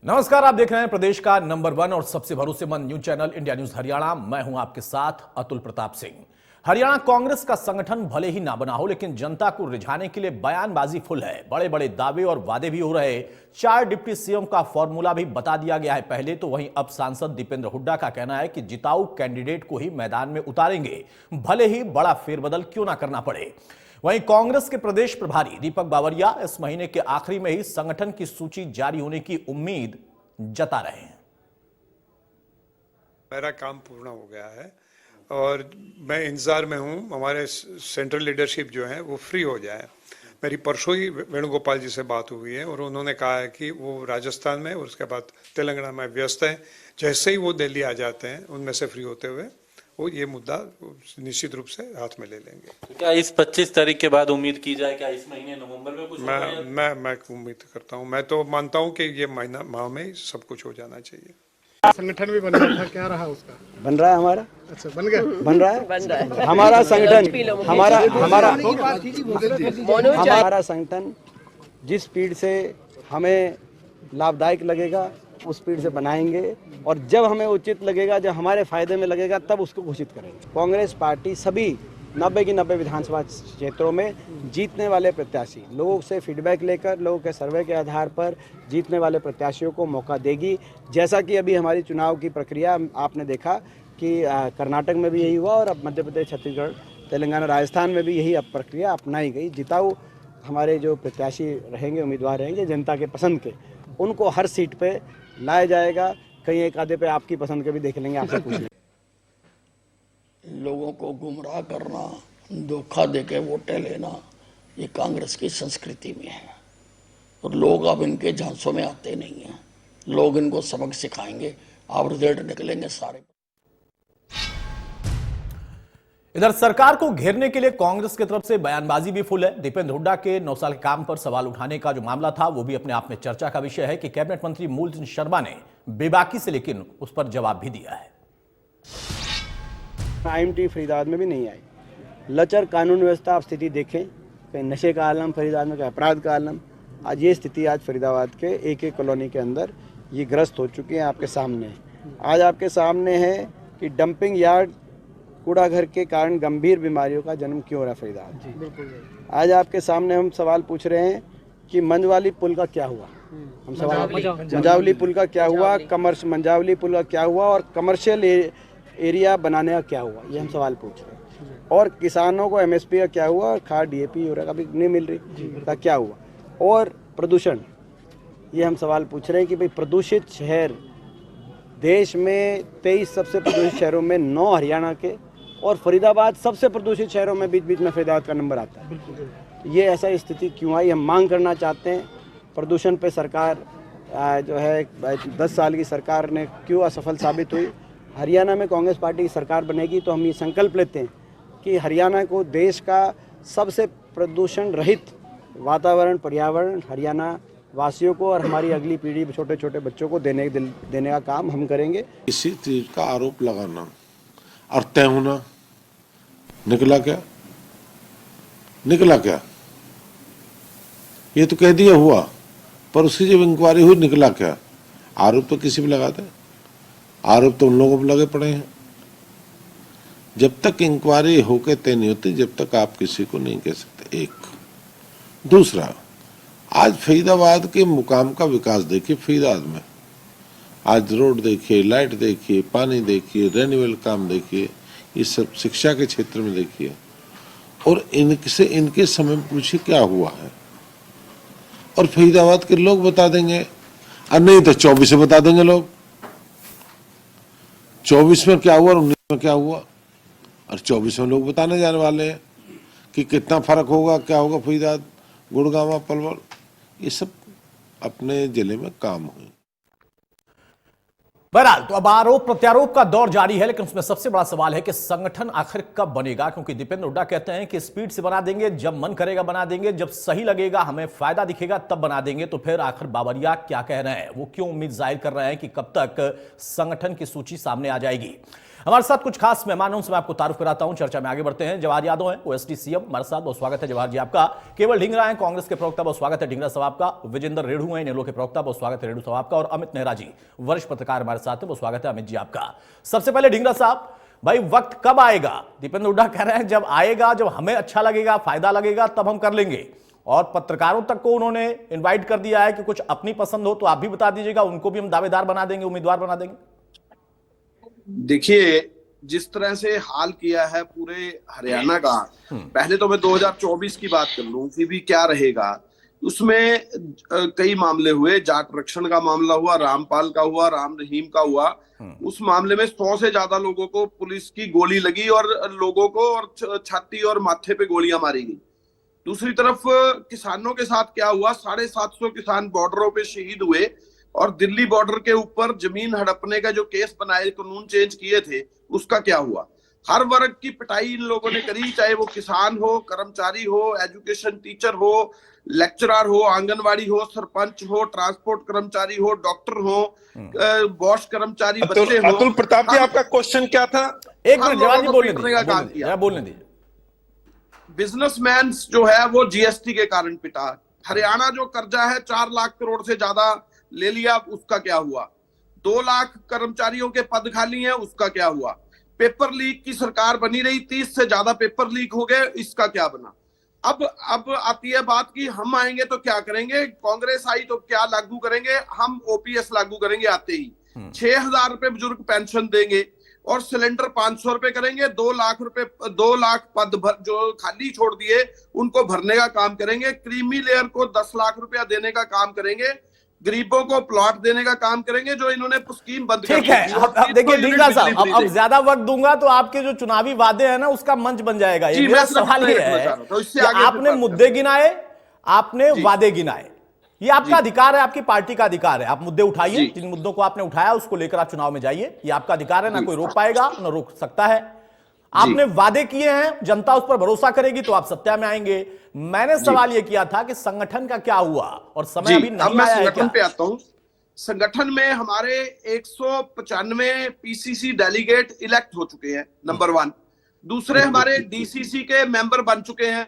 नमस्कार, आप देख रहे हैं प्रदेश का नंबर 1 और सबसे भरोसेमंद news channel India news Haryana. मैं हूं आपके साथ अतुल प्रताप सिंह। हरियाणा कांग्रेस का संगठन भले ही ना बना हो, लेकिन जनता को रिझाने के लिए बयानबाजी फुल है। बड़े बड़े दावे और वादे भी हो रहे। 4 डिप्टी सीएम का फॉर्मूला भी बता दिया गया है पहले तो। वहीं अब सांसद दीपेंद्र हुड्डा का कहना है कि जिताऊ कैंडिडेट को ही मैदान में उतारेंगे, भले ही बड़ा फेरबदल क्यों ना करना पड़े। वहीं कांग्रेस के प्रदेश प्रभारी दीपक बावरिया इस महीने के आखिरी में ही संगठन की सूची जारी होने की उम्मीद जता रहे हैं। मेरा काम पूर्ण हो गया है और मैं इंतजार में हूं हमारे सेंट्रल लीडरशिप जो है वो फ्री हो जाए। मेरी परसों ही वेणुगोपाल जी से बात हुई है और उन्होंने कहा है कि वो राजस्थान में और उसके बाद तेलंगाना में व्यस्त हैं। जैसे ही वो दिल्ली आ जाते हैं उनमें से फ्री होते हुए वो ये मुद्दा निश्चित रूप से हाथ में ले लेंगे। क्या इस 25 तारीख के बाद उम्मीद की जाए, क्या इस महीने नवंबर में कुछ मैं उम्मीद करता हूं। मैं तो मानता हूं कि ये माह में सब कुछ हो जाना चाहिए। संगठन भी बन रहा था, क्या रहा उसका? बन रहा है हमारा। अच्छा, बन गया। बन रहा है हमारा संगठन। हमारा संगठन जिस स्पीड से हमें लाभदायक लगेगा उस स्पीड से बनाएंगे और जब हमें उचित लगेगा, जब हमारे फायदे में लगेगा, तब उसको घोषित करेंगे। कांग्रेस पार्टी सभी 90 की 90 विधानसभा क्षेत्रों में जीतने वाले प्रत्याशी, लोगों से फीडबैक लेकर, लोगों के सर्वे के आधार पर जीतने वाले प्रत्याशियों को मौका देगी। जैसा कि अभी हमारी चुनाव की प्रक्रिया आपने देखा कि कर्नाटक में भी यही हुआ और अब मध्य प्रदेश, छत्तीसगढ़, तेलंगाना, राजस्थान में भी यही अब प्रक्रिया अपनाई गई। जिताऊ हमारे जो प्रत्याशी रहेंगे, उम्मीदवार रहेंगे जनता के पसंद के, उनको हर सीट पे लाया जाएगा। कहीं एक आधे पे आपकी पसंद के भी देख लेंगे, आपसे पूछ लेंगे। लोगों को गुमराह करना, धोखा देके वोटें लेना, ये कांग्रेस की संस्कृति में है और लोग अब इनके झांसों में आते नहीं हैं। लोग इनको सबक सिखाएंगे, अब रिजल्ट निकलेंगे सारे। इधर सरकार को घेरने के लिए कांग्रेस की तरफ से बयानबाजी भी फुल है। दीपेंद्र हुड्डा के 9 साल के काम पर सवाल उठाने का जो मामला था वो भी अपने आप में चर्चा का विषय है कि कैबिनेट मंत्री मूलचंद शर्मा ने बेबाकी से लेकिन उस पर जवाब भी दिया है। IMT फरीदाबाद में भी नहीं आई। लचर कानून व्यवस्था आप स्थिति देखें, कहीं नशे का आलम फरीदाबाद में, कहीं अपराध का आलम। आज ये स्थिति आज फरीदाबाद के एक कॉलोनी के अंदर ये ग्रस्त हो चुकी है। आपके सामने आज आपके सामने है कि डंपिंग यार्ड, कूड़ा घर के कारण गंभीर बीमारियों का जन्म क्यों हो रहा है फरीदाबाद। आज आपके सामने हम सवाल पूछ रहे हैं कि मंझवाली पुल का क्या हुआ। हम सवाल मंझावली पुल का क्या हुआ, मंझावली पुल का क्या हुआ और कमर्शियल एरिया बनाने का क्या हुआ, ये हम सवाल पूछ रहे हैं। और किसानों को MSP का क्या हुआ और खाद DAP यूरिया का भी नहीं मिल रही का क्या हुआ। और प्रदूषण, ये हम सवाल पूछ रहे हैं कि भाई प्रदूषित शहर देश में 23 सबसे प्रदूषित शहरों में 9 हरियाणा के और फरीदाबाद सबसे प्रदूषित शहरों में बीच बीच में फरीदाबाद का नंबर आता है। ये ऐसा स्थिति क्यों आई, हम मांग करना चाहते हैं। प्रदूषण पे सरकार जो है 10 साल की सरकार ने क्यों असफल साबित हुई। हरियाणा में कांग्रेस पार्टी की सरकार बनेगी तो हम ये संकल्प लेते हैं कि हरियाणा को देश का सबसे प्रदूषण रहित वातावरण, पर्यावरण हरियाणा वासियों को और हमारी अगली पीढ़ी, छोटे छोटे बच्चों को देने का काम हम करेंगे। इसी चीज का आरोप लगाना और तय होना, निकला क्या? निकला क्या? ये तो कह दिया हुआ, पर उसकी जब इंक्वायरी हुई निकला क्या? आरोप तो किसी भी लगाते, आरोप तो उन लोगों पर लगे पड़े हैं। जब तक इंक्वायरी होके तय नहीं होती, जब तक आप किसी को नहीं कह सकते। एक दूसरा, आज फरीदाबाद के मुकाम का विकास देखिए। फरीदाबाद में आज रोड देखिए, लाइट देखिए, पानी देखिए, रेन्यूअल काम देखिए, ये सब शिक्षा के क्षेत्र में देखिए। और इनके समय पूछिए क्या हुआ है, और फरीदाबाद के लोग बता देंगे, और नहीं तो 24 में बता देंगे लोग। 24 में क्या हुआ और 19 में क्या हुआ, और 24 में लोग बताने जाने वाले हैं कि कितना फर्क होगा, क्या होगा फरीदाबाद, गुड़गांव, पलवल, ये सब अपने जिले में काम हुए। बहरहाल तो अब आरोप प्रत्यारोप का दौर जारी है, लेकिन उसमें सबसे बड़ा सवाल है कि संगठन आखिर कब बनेगा। क्योंकि दीपेंद्र हुड्डा कहते हैं कि स्पीड से बना देंगे, जब मन करेगा बना देंगे, जब सही लगेगा, हमें फायदा दिखेगा तब बना देंगे। तो फिर आखिर बावरिया क्या कह रहे हैं, वो क्यों उम्मीद जाहिर कर रहे हैं कि कब तक संगठन की सूची सामने आ जाएगी। हमारे साथ कुछ खास मेहमान हैं, उनसे मैं आपको तारुफ कराता हूं। चर्चा में आगे बढ़ते हैं। जवाहर यादव हैं, ओएसडी सीएम, हमारे साथ। बहुत स्वागत है जवाहर जी आपका। केवल ढींगरा हैं, कांग्रेस के प्रवक्ता, बहुत स्वागत है ढींगरा साहब आपका। विजेंद्र रेणु हैं, इनेलो के प्रवक्ता, बहुत स्वागत है रेणु साहब आपका। और अमित नेहरा जी, वरिष्ठ पत्रकार, हमारे साथ हैं, बहुत स्वागत है अमित जी आपका। सबसे पहले ढींगरा साहब, भाई वक्त कब आएगा? दीपेंद्र हुड्डा कह रहे हैं जब आएगा, जब हमें अच्छा लगेगा, फायदा लगेगा, तब हम कर लेंगे। और पत्रकारों तक को उन्होंने इनवाइट कर दिया है कि कुछ अपनी पसंद हो तो आप भी बता दीजिएगा, उनको भी हम दावेदार बना देंगे, उम्मीदवार बना देंगे। देखिए, जिस तरह से हाल किया है पूरे हरियाणा का, पहले तो मैं 2024 की बात कर लूं कि भी क्या रहेगा। उसमें कई मामले हुए, जाट रक्षण का मामला हुआ, रामपाल का हुआ, राम रहीम का हुआ। उस मामले में 100 से ज्यादा लोगों को पुलिस की गोली लगी और लोगों को और छाती और माथे पे गोलियां मारी गई। दूसरी तरफ किसानों के साथ क्या हुआ, 750 किसान बॉर्डरों पे शहीद हुए। और दिल्ली बॉर्डर के ऊपर जमीन हड़पने का जो केस बनाए, कानून चेंज किए थे, उसका क्या हुआ। हर वर्ग की पिटाई इन लोगों ने करी, चाहे वो किसान हो, कर्मचारी हो, एजुकेशन टीचर हो, लेक्चरर हो, आंगनवाड़ी हो, सरपंच हो, ट्रांसपोर्ट कर्मचारी हो, डॉक्टर हो, बॉश कर्मचारी, बच्चे हो। अतुल प्रताप जी, आपका क्वेश्चन क्या था? एक मिनट जवाहर जी बोलने दीजिए। बिजनेसमैन जो है वो जीएसटी के कारण पिटा। हरियाणा जो कर्जा है 4 लाख करोड़ से ज्यादा ले लिया, उसका क्या हुआ। 2 लाख कर्मचारियों के पद खाली हैं, उसका क्या हुआ। पेपर लीक की सरकार बनी रही, 30 से ज्यादा पेपर लीक हो गए, इसका क्या बना। अब आती है बात कि हम आएंगे तो क्या करेंगे, कांग्रेस आई तो क्या लागू करेंगे। हम ओपीएस लागू करेंगे आते ही, 6,000 रुपए बुजुर्ग पेंशन देंगे और सिलेंडर 500 रुपए करेंगे। 2 लाख पद जो खाली छोड़ दिए उनको भरने का काम करेंगे। क्रीमी लेयर को 10 लाख रुपया देने का काम करेंगे। गरीबों को प्लॉट देने का काम करेंगे, जो इन्होंने स्कीम बंद कर दी। ठीक है, अब देखिए ढींगरा साहब, अब ज्यादा वक्त दूंगा तो आपके जो चुनावी वादे हैं ना, उसका मंच बन जाएगा। ये मेरा सवाल ये है कि आपने मुद्दे गिनाए, आपने वादे गिनाए, ये आपका अधिकार है, आपकी पार्टी का अधिकार है। आप मुद्दे उठाइए, जिन मुद्दों को आपने उठाया उसको लेकर आप चुनाव में जाइए, ये आपका अधिकार है, ना कोई रोक पाएगा ना रोक सकता है। आपने वादे किए हैं, जनता उस पर भरोसा करेगी तो आप सत्ता में आएंगे। मैंने सवाल यह किया था कि संगठन का क्या हुआ और समय अभी नहीं आया है। संगठन पे आता हूं। संगठन में हमारे 195 पीसीसी डेलीगेट इलेक्ट हो चुके हैं, नंबर 1। दूसरे हमारे डीसीसी के मेंबर बन चुके हैं।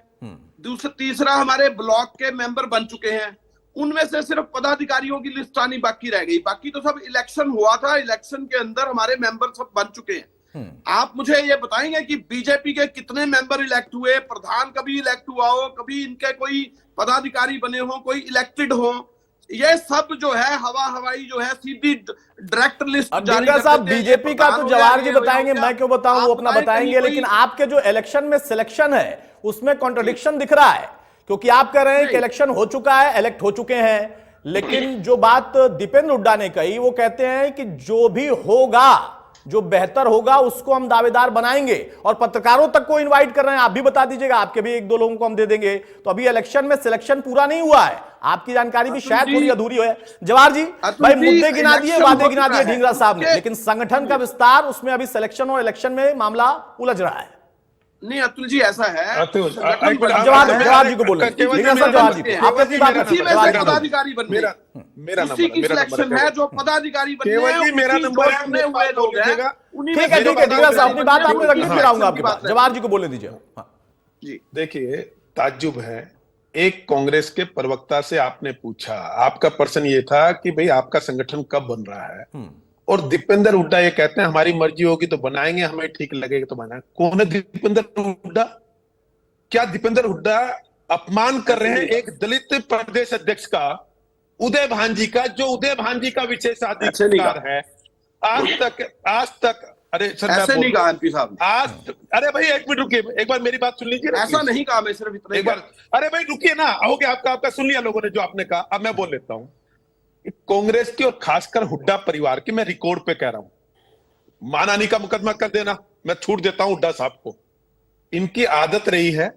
तीसरा हमारे ब्लॉक के मेंबर बन चुके हैं। उनमें से सिर्फ पदाधिकारियों की लिस्ट आनी बाकी रह गई, बाकी तो सब इलेक्शन हुआ था। इलेक्शन के अंदर हमारे मेंबर सब बन चुके हैं। आप मुझे ये बताएंगे कि बीजेपी के कितने मेंबर इलेक्ट हुए, प्रधान कभी इलेक्ट हुआ हो, कभी इनके कोई पदाधिकारी बने हो, कोई इलेक्टेड हो। ये सब जो है हवाई जो है, सीधी डायरेक्ट लिस्ट जारी कर देते हैं। बीजेपी का तो जवाहर जी बताएंगे, मैं क्यों बताऊं, वो अपना बताएंगे। लेकिन आपके जो इलेक्शन में सिलेक्शन है उसमें कॉन्ट्रडिक्शन दिख रहा है, क्योंकि आप कह रहे हैं कि इलेक्शन हो चुका है, इलेक्ट हो चुके हैं, लेकिन जो बात दीपेंद्र हुड्डा ने कही, वो कहते हैं कि जो भी होगा, जो बेहतर होगा, उसको हम दावेदार बनाएंगे। और पत्रकारों तक को इनवाइट कर रहे हैं। आप भी बता दीजिएगा, आपके भी 1-2 लोगों को हम दे देंगे। तो अभी इलेक्शन में सिलेक्शन पूरा नहीं हुआ है, आपकी जानकारी भी शायद थोड़ी अधूरी है। जवाहर जी, भाई मुद्दे गिना दिए, वादे गिना दिए ढींगरा साहब ने, लेकिन संगठन का विस्तार, उसमें अभी सिलेक्शन और इलेक्शन में मामला उलझ रहा है। नहीं अतुल जी, ऐसा है। जवाहर जी को बोल रहे हैं, जवाहर जी आप अपनी बात पदाधिकारी बन मेरा सिलेक्शन है, जो पदाधिकारी बनने हैं, मेरा नंबर हुए लोग हैं। ठीक है ढींगरा साहब, अपनी बात आपने रखी, फिर आऊंगा आपके पास। जवाहर जी को बोलने दीजिए। जी देखिए, ताज्जुब है, एक कांग्रेस के प्रवक्ता से आपने पूछा, आपका प्रश्न ये था कि भाई आपका संगठन कब बन रहा है, और दीपेंद्र हुड्डा ये कहते हैं हमारी मर्जी होगी तो बनाएंगे, हमें ठीक लगेगा तो बनाएंगे। कौन है दीपेंद्र हुड्डा? क्या दीपेंद्र हुड्डा अपमान कर रहे हैं एक दलित प्रदेश अध्यक्ष का, उदय भांजी का, जो उदय भांजी का विशेषाधिकार है। आज तक अरे सर, ऐसे नहीं कहा एमपी साहब आज। अरे भाई एक मिनट रुकिए, एक बार मेरी बात सुन लीजिए। ऐसा नहीं कहा, मैं सिर्फ इतना एक बार, अरे भाई रुकिए ना, हो गया आपका सुन लिया लोगों ने जो आपने कहा। अब मैं बोल लेता हूं, कांग्रेस की और खासकर हुड्डा परिवार की, मैं रिकॉर्ड पे कह रहा हूं, मानहानि का मुकदमा कर देना, मैं छूट देता हूं हुड्डा साहब को। इनकी आदत रही है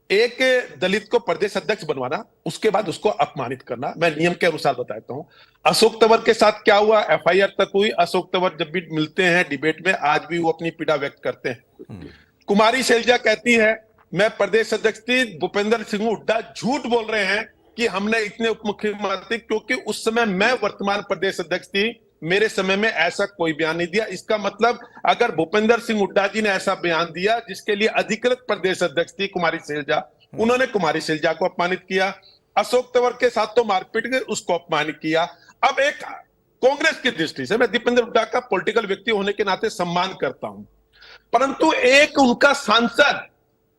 एक दलित को प्रदेश अध्यक्ष बनवाना, उसके बाद उसको अपमानित करना। मैं नियम के अनुसार बताता हूं। अशोक तंवर के साथ क्या हुआ, एफआईआर तक हुई। अशोक तंवर जब भी मिलते हैं डिबेट में, आज भी वो अपनी पीड़ा व्यक्त करते हैं। कुमारी शैलजा कहती है मैं प्रदेश अध्यक्ष थी, भूपेंद्र सिंह हुड्डा झूठ बोल रहे हैं कि हमने इतने उप मुख्यमंत्री, क्योंकि उस समय मैं वर्तमान प्रदेश अध्यक्ष थी, मेरे समय में ऐसा कोई बयान नहीं दिया। इसका मतलब अगर भूपेंद्र सिंह हुड्डा जी ने ऐसा बयान दिया जिसके लिए अधिकृत प्रदेश अध्यक्ष थी कुमारी शैलजा, उन्होंने कुमारी शैलजा को अपमानित किया, अशोक तंवर के साथ तो मारपीट के उसको अपमानित किया। अब एक कांग्रेस की दृष्टि से मैं दीपेंद्र हुड्डा का पॉलिटिकल व्यक्ति होने के नाते सम्मान करता हूं, परंतु एक उनका सांसद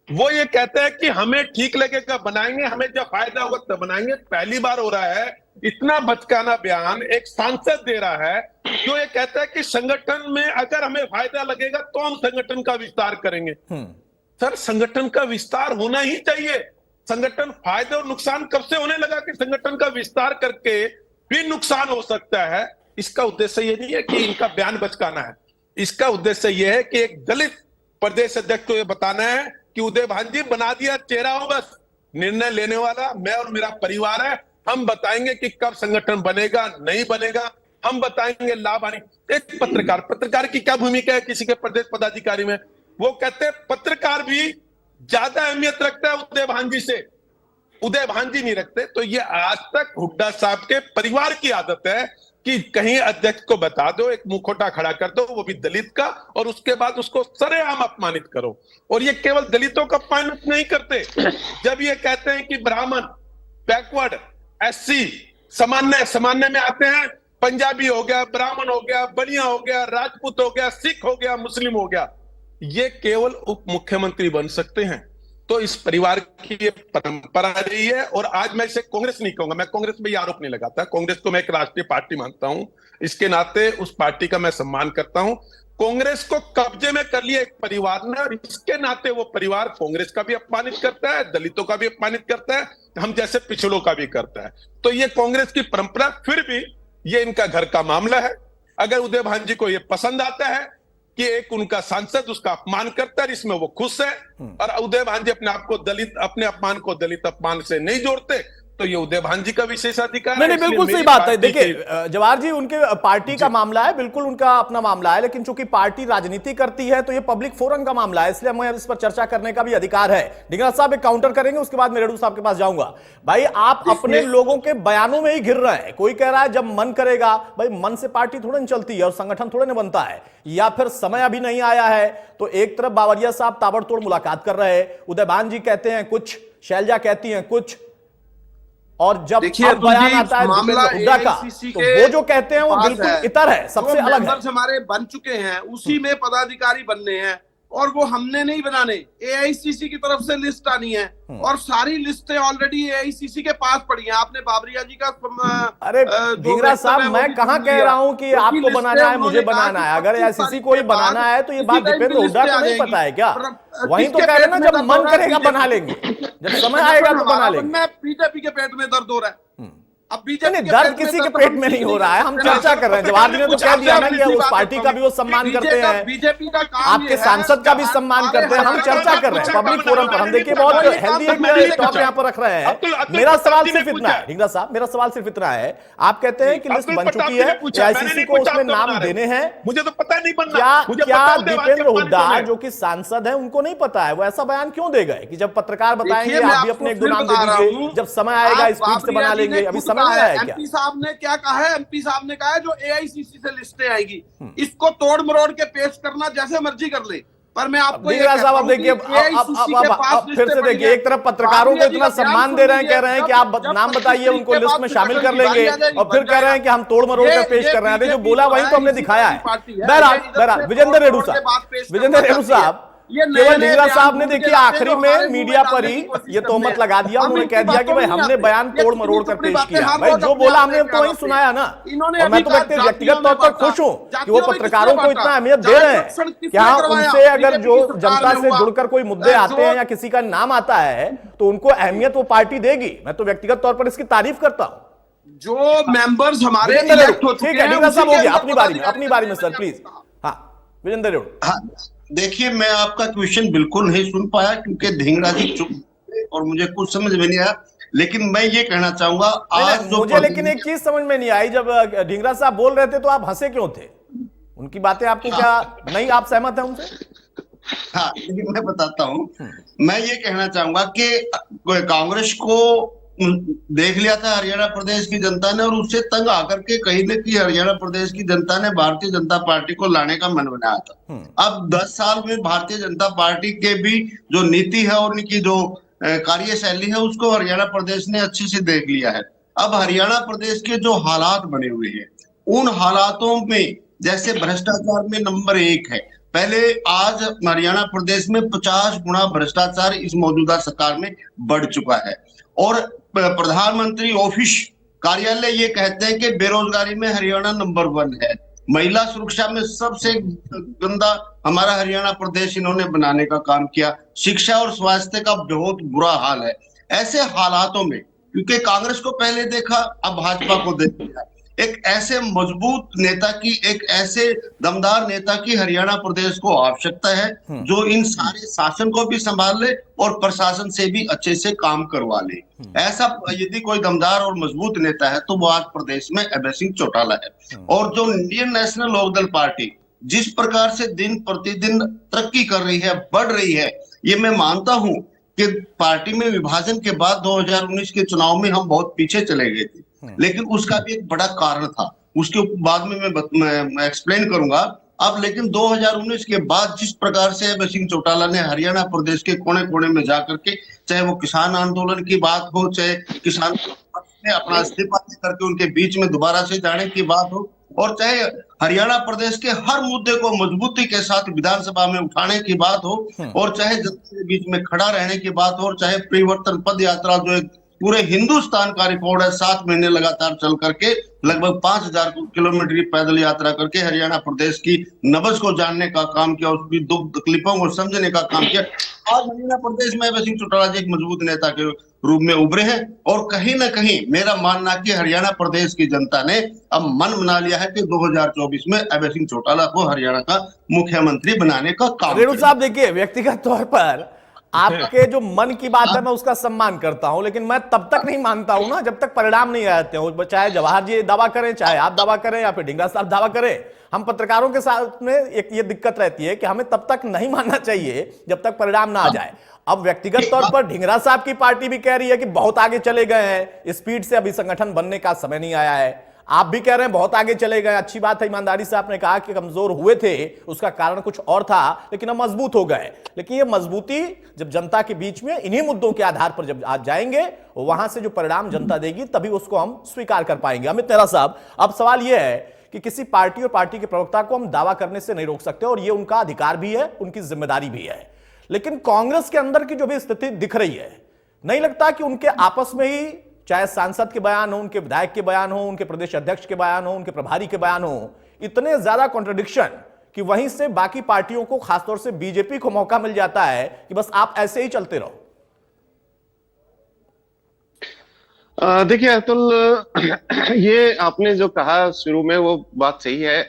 वो ये कहते हैं कि हमें ठीक लगेगा बनाएंगे, हमें जब फायदा होगा तब बनाएंगे। पहली बार हो रहा है इतना बचकाना बयान एक सांसद दे रहा है जो ये कहता है कि संगठन में अगर हमें फायदा लगेगा तो हम संगठन का विस्तार करेंगे। सर, संगठन का विस्तार होना ही चाहिए। संगठन फायदे और नुकसान कब से होने लगा कि संगठन का विस्तार करके भी नुकसान हो सकता है। इसका उद्देश्य ये नहीं है कि इनका बयान बचकाना है, इसका उद्देश्य यह है कि एक दलित प्रदेश अध्यक्ष को यह बताना है कि उदय भांजी बना दिया चेहरा हो, बस निर्णय लेने वाला मैं और मेरा परिवार है। हम बताएंगे कि कब संगठन बनेगा नहीं बनेगा, हम बताएंगे लाभ हानि। एक पत्रकार की क्या भूमिका है किसी के प्रदेश पदाधिकारी में? वो कहते हैं पत्रकार भी ज्यादा अहमियत रखता है उदय भांजी से, उदय भांजी नहीं रखते। तो ये आज तक हुड्डा साहब के परिवार की आदत है कि कहीं अध्यक्ष को बता दो, एक मुखौटा खड़ा कर दो, वो भी दलित का, और उसके बाद उसको सरेआम अपमानित करो। और ये केवल दलितों का अपमानित नहीं करते, जब ये कहते हैं कि ब्राह्मण, बैकवर्ड, एससी, सामान्य में आते हैं, पंजाबी हो गया, ब्राह्मण हो गया, बनिया हो गया, राजपूत हो गया, सिख हो गया, मुस्लिम हो गया, ये केवल उप मुख्यमंत्री बन सकते हैं। तो इस परिवार की ये परंपरा रही है। और आज मैं इसे कांग्रेस नहीं कहूंगा, मैं कांग्रेस में ये आरोप नहीं लगाता, कांग्रेस को मैं एक राष्ट्रीय पार्टी मानता हूं, इसके नाते उस पार्टी का मैं सम्मान करता हूं। कांग्रेस को कब्जे में कर लिया एक परिवार ने, और इसके नाते वो परिवार कांग्रेस का भी अपमानित करता है, दलितों का भी अपमानित करता है, हम जैसे पिछड़ों का भी करता है। तो ये कांग्रेस की परंपरा, फिर भी ये इनका घर का मामला है। अगर उदय भांजी को ये पसंद आता है कि एक उनका सांसद उसका अपमान करता है, इसमें वो खुश है, और उदय भांजी अपने आप को दलित, अपने अपमान को दलित अपमान से नहीं जोड़ते, तो ये उदय भांजी का विशेषाधिकार है। नहीं, बिल्कुल सही बात है। देखिए जवाहर जी, उनके पार्टी का मामला है, बिल्कुल उनका अपना मामला है, लेकिन चूंकि पार्टी राजनीति करती है तो ये पब्लिक फोरम का मामला है, इसलिए हमें इस पर चर्चा करने का भी अधिकार है। ढींगरा साहब एक काउंटर करेंगे, उसके बाद मैं रेड्डू साहब के पास जाऊंगा। भाई, आप अपने लोगों के बयानों में ही घिर रहे हैं। कोई कह रहा है जब मन करेगा, भाई मन से पार्टी थोड़ा नहीं चलती है और संगठन थोड़ा नहीं बनता है, या फिर समय अभी नहीं आया है। तो एक तरफ बावरिया साहब ताबड़तोड़ मुलाकात कर रहे हैं, उदय भांजी कहते हैं कुछ, शैलजा कहती हैं कुछ, और जब अब बयान आता है दीपेंद्र हुड्डा का, तो वो जो कहते हैं वो बिल्कुल इतर है, सबसे अलग है। हमारे बन चुके हैं, उसी में पदाधिकारी बनने हैं, और वो हमने नहीं बनाने, एआईसीसी की तरफ से लिस्ट आनी है, और सारी लिस्टें ऑलरेडी एआईसीसी के पास पड़ी हैं। आपने बाबरिया जी का अरे ढींगरा साहब, मैं कहां कह रहा हूं कि आपको बनाना है, मुझे बनाना है। अगर एआईसीसी को ही बनाना है तो ये बात दीपेंद्र हुड्डा को नहीं पता है क्या? वहीं तो कह रहे हैं ना, जब मन करेगा बना लेंगे, जब समय आएगा तो बना लेंगे। बीजेपी के पेट में दर्द हो रहा है। अब बीजेपी दर्द किसी के पेट में नहीं हो रहा है, हम चर्चा कर रहे हैं। जवाहर जी ने तो कह दिया ना कि उस पार्टी का भी वो सम्मान करते हैं, बीजेपी का काम, आपके सांसद का भी सम्मान करते हैं। हम चर्चा कर रहे हैं पब्लिक फोरम पर। हम देखिए बहुत हेल्दी टॉप यहाँ पर रख रहे हैं। मेरा सवाल सिर्फ इतना है, ढींगरा साहब, मेरा सवाल सिर्फ इतना है, आप कहते हैं कि लिस्ट बन चुकी है, एआईसीसी को उसमें नाम देने हैं, मुझे तो पता नहीं बनना। क्या दीपेंद्र हुड्डा जो कि सांसद है उनको नहीं पता है? वो ऐसा बयान क्यों दे गए कि जब पत्रकार बताएंगे आप भी अपने एक दो नाम दे दीजिए, जब समय आएगा स्पीड से बना लेंगे? अभी समय नहीं आया क्या? एमपी साहब ने क्या कहा है? एमपी साहब ने कहा है जो एआईसीसी से लिस्टें आएगी, इसको तोड़ मरोड़ के पेश करना जैसे मर्जी कर ले, पर मैं आपको साहब अब देखिए, अब फिर से देखिए, एक तरफ पत्रकारों को इतना सम्मान दे रहे हैं, कह रहे हैं कि आप नाम बताइए, उनको लिस्ट में शामिल कर लेंगे, और फिर कह रहे हैं कि हम तोड़ मरोड़ कर पेश कर रहे हैं। जो बोला वही तो हमने दिखाया है। बहरहाल विजेंद्र रेड्डू साहब, केवल ढींगरा साहब ने देखिए आखिरी में मीडिया पर ही ये तोहमत लगा दिया, उन्होंने कह दिया कि भाई हमने बयान तोड़ मरोड़ कर पेश किया। भाई जो बोला हमने तो वही सुनाया ना, और मैं तो व्यक्तिगत तौर पर खुश हूं कि वो पत्रकारों को इतना अहमियत दे रहे हैं कि हाँ, उनसे अगर जो जनता से जुड़कर कोई मुद्दे आते हैं या किसी का नाम आता है तो उनको अहमियत वो पार्टी देगी। मैं तो व्यक्तिगत तौर पर इसकी तारीफ करता हूं। जो मेंबर्स हमारे इलेक्ट हो चुके हैं, ठीक है ढींगरा साहब, हो गया अपनी बारी में सर प्लीज। हाँ विजेंद्र रेड्डू। देखिए, मैं आपका क्वेश्चन बिल्कुल नहीं सुन पाया क्योंकि ढींगरा जी चुप और मुझे कुछ समझ में नहीं आया, लेकिन मैं ये कहना चाहूंगा आज जो मुझे लेकिन एक चीज समझ में नहीं आई, जब ढींगरा साहब बोल रहे थे तो आप हंसे क्यों थे? उनकी बातें आपको क्या नहीं, आप सहमत हैं उनसे? हाँ, लेकिन मैं बताता हूँ। मैं ये कहना चाहूंगा कि कांग्रेस को देख लिया था हरियाणा प्रदेश की जनता ने, और उससे तंग आकर के कहीं न कहीं हरियाणा प्रदेश की जनता ने भारतीय जनता पार्टी को लाने का मन बनाया था। अब 10 साल में भारतीय जनता पार्टी के भी जो नीति है और उनकी जो कार्यशैली है उसको हरियाणा प्रदेश ने अच्छे से देख लिया है। अब हरियाणा प्रदेश के जो हालात बने हुए हैं, उन हालातों में जैसे भ्रष्टाचार में नंबर 1 है। पहले आज हरियाणा प्रदेश में 50 गुना भ्रष्टाचार इस मौजूदा सरकार में बढ़ चुका है। और प्रधानमंत्री ऑफिस कार्यालय ये कहते हैं कि बेरोजगारी में हरियाणा नंबर 1 है। महिला सुरक्षा में सबसे गंदा हमारा हरियाणा प्रदेश इन्होंने बनाने का काम किया। शिक्षा और स्वास्थ्य का बहुत बुरा हाल है। ऐसे हालातों में, क्योंकि कांग्रेस को पहले देखा, अब भाजपा को देख लिया, एक ऐसे मजबूत नेता की, एक ऐसे दमदार नेता की हरियाणा प्रदेश को आवश्यकता है जो इन सारे शासन को भी संभाल ले और प्रशासन से भी अच्छे से काम करवा ले। ऐसा यदि कोई दमदार और मजबूत नेता है तो वो आज प्रदेश में अभय सिंह चौटाला है। और जो इंडियन नेशनल लोकदल पार्टी जिस प्रकार से दिन प्रतिदिन तरक्की कर रही है, बढ़ रही है, ये मैं मानता हूं कि पार्टी में विभाजन के बाद 2019 के चुनाव में हम बहुत पीछे चले गए थे, लेकिन उसका भी एक बड़ा कारण था, उसके बाद में मैं एक्सप्लेन करूंगा। अब लेकिन 2019 के बाद जिस प्रकार से अभय सिंह चौटाला ने हरियाणा प्रदेश के कोने कोने में जाकर के, चाहे वो किसान आंदोलन की बात हो, चाहे किसान ने अपना इस्तीफा करके उनके बीच में दोबारा से जाने की बात हो, और चाहे हरियाणा प्रदेश के हर मुद्दे को मजबूती के साथ विधानसभा में उठाने की बात हो, और चाहे जनता के बीच में खड़ा रहने की बात हो, और चाहे परिवर्तन पद यात्रा जो एक पूरे हिंदुस्तान का रिकॉर्ड है, 7 महीने लगातार चल करके लगभग 5000 किलोमीटर की पैदल यात्रा करके हरियाणा प्रदेश की नब्ज को जानने का काम किया, उसकी दुख तकलीफों को समझने का काम किया। आज हरियाणा प्रदेश में अभय सिंह चौटाला जी एक मजबूत नेता के रूप में उभरे हैं, और कहीं ना कहीं मेरा मानना कि हरियाणा प्रदेश की जनता ने अब मन बना लिया है कि 2024 में अभय सिंह चौटाला को हरियाणा का मुख्यमंत्री बनाने का काम। रेणु साहब देखिए, व्यक्तिगत तौर पर आपके जो मन की बात है मैं उसका सम्मान करता हूं, लेकिन मैं तब तक नहीं मानता हूं ना जब तक परिणाम नहीं आते हो। चाहे जवाहर जी दावा करें, चाहे आप दावा करें, या फिर ढींगरा साहब दावा करें, हम पत्रकारों के साथ में एक ये दिक्कत रहती है कि हमें तब तक नहीं मानना चाहिए जब तक परिणाम ना आ जाए। अब व्यक्तिगत तौर पर ढींगरा साहब की पार्टी भी कह रही है कि बहुत आगे चले गए हैं, स्पीड से अभी संगठन बनने का समय नहीं आया है। आप भी कह रहे हैं बहुत आगे चले गए, अच्छी बात है, ईमानदारी से आपने कहा कि कमजोर हुए थे, उसका कारण कुछ और था, लेकिन अब मजबूत हो गए। लेकिन ये मजबूती जब जनता के बीच में इन्हीं मुद्दों के आधार पर जब आज जाएंगे, वहां से जो परिणाम जनता देगी तभी उसको हम स्वीकार कर पाएंगे। अमित नेहरा साहब, अब सवाल यह है कि किसी पार्टी और पार्टी के प्रवक्ता को हम दावा करने से नहीं रोक सकते, और यह उनका अधिकार भी है, उनकी जिम्मेदारी भी है। लेकिन कांग्रेस के अंदर की जो भी स्थिति दिख रही है, नहीं लगता कि उनके आपस में ही, चाहे सांसद के बयान हो, उनके विधायक के बयान हो, उनके प्रदेश अध्यक्ष के बयान हो, उनके प्रभारी के बयान हो, इतने ज्यादा कॉन्ट्रडिक्शन कि वहीं से बाकी पार्टियों को, खासतौर से बीजेपी को मौका मिल जाता है कि बस आप ऐसे ही चलते रहो? देखिए अतुल, ये आपने जो कहा शुरू में वो बात सही है।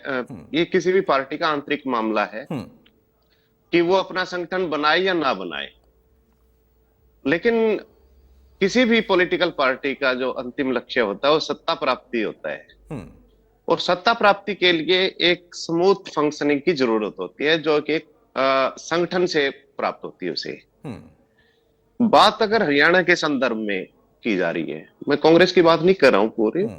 ये किसी भी पार्टी का आंतरिक मामला है कि वो अपना संगठन बनाए या ना बनाए, लेकिन किसी भी पॉलिटिकल पार्टी का जो अंतिम लक्ष्य होता है वो सत्ता प्राप्ति होता है, और सत्ता प्राप्ति के लिए एक स्मूथ फंक्शनिंग की जरूरत होती है जो कि संगठन से प्राप्त होती है उसे। बात अगर हरियाणा के संदर्भ में की जा रही है, मैं कांग्रेस की बात नहीं कर रहा हूं,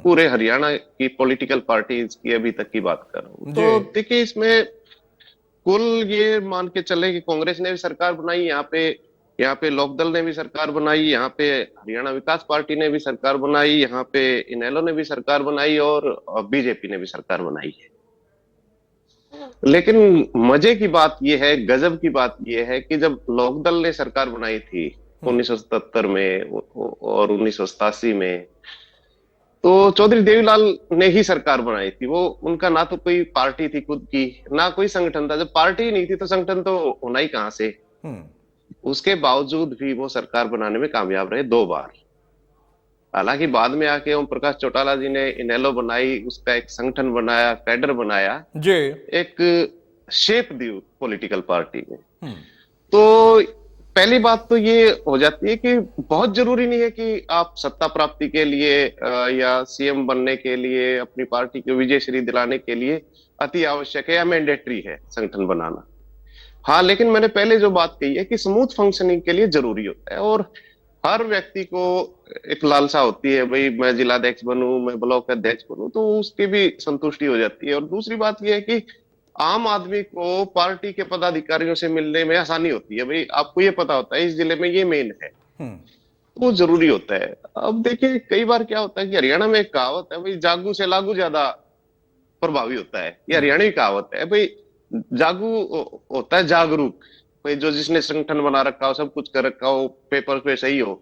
पूरे हरियाणा की पॉलिटिकल पार्टीज की अभी तक की बात कर रहा हूं, तो देखिए इसमें कुल ये मान के चले कि कांग्रेस ने भी सरकार बनाई, यहाँ पे लोकदल ने भी सरकार बनाई, यहाँ पे हरियाणा विकास पार्टी ने भी सरकार बनाई, यहाँ पे इनेलो ने भी सरकार बनाई, और बीजेपी ने भी सरकार बनाई है। लेकिन मजे की बात यह है, गजब की बात यह है कि जब लोकदल ने सरकार बनाई थी 1977 में और 1987 में, तो चौधरी देवीलाल ने ही सरकार बनाई थी। वो उनका ना तो कोई पार्टी थी खुद की, ना कोई संगठन था। जब पार्टी नहीं थी तो संगठन तो होना ही कहां से। उसके बावजूद भी वो सरकार बनाने में कामयाब रहे 2 बार। हालांकि बाद में आके ओम प्रकाश चौटाला जी ने इनेलो बनाई, उसका एक संगठन बनाया, कैडर बनाया जी, एक शेप दी पॉलिटिकल पार्टी में। तो पहली बात तो ये हो जाती है कि बहुत जरूरी नहीं है कि आप सत्ता प्राप्ति के लिए या सीएम बनने के लिए, अपनी पार्टी को विजय श्री दिलाने के लिए अति आवश्यक है या मैंडेटरी है संगठन बनाना। हाँ, लेकिन मैंने पहले जो बात कही है कि स्मूथ फंक्शनिंग के लिए जरूरी होता है, और हर व्यक्ति को एक लालसा होती है, भाई मैं जिलाध्यक्ष बनूं, मैं ब्लॉक अध्यक्ष बनूं, तो उसकी भी संतुष्टि हो जाती है। और दूसरी बात यह है कि आम आदमी को पार्टी के पदाधिकारियों से मिलने में आसानी होती है। भाई आपको ये पता होता है इस जिले में ये मेन है, वो जरूरी होता है। अब देखिए कई बार क्या होता है कि हरियाणा में एक कहावत है, भाई जागू से लागू ज्यादा प्रभावी होता है। ये हरियाणवी कहावत है। भाई जागू होता है जागरूक, भाई जो जिसने संगठन बना रखा हो, सब कुछ कर रखा हो, पेपर पे सही हो।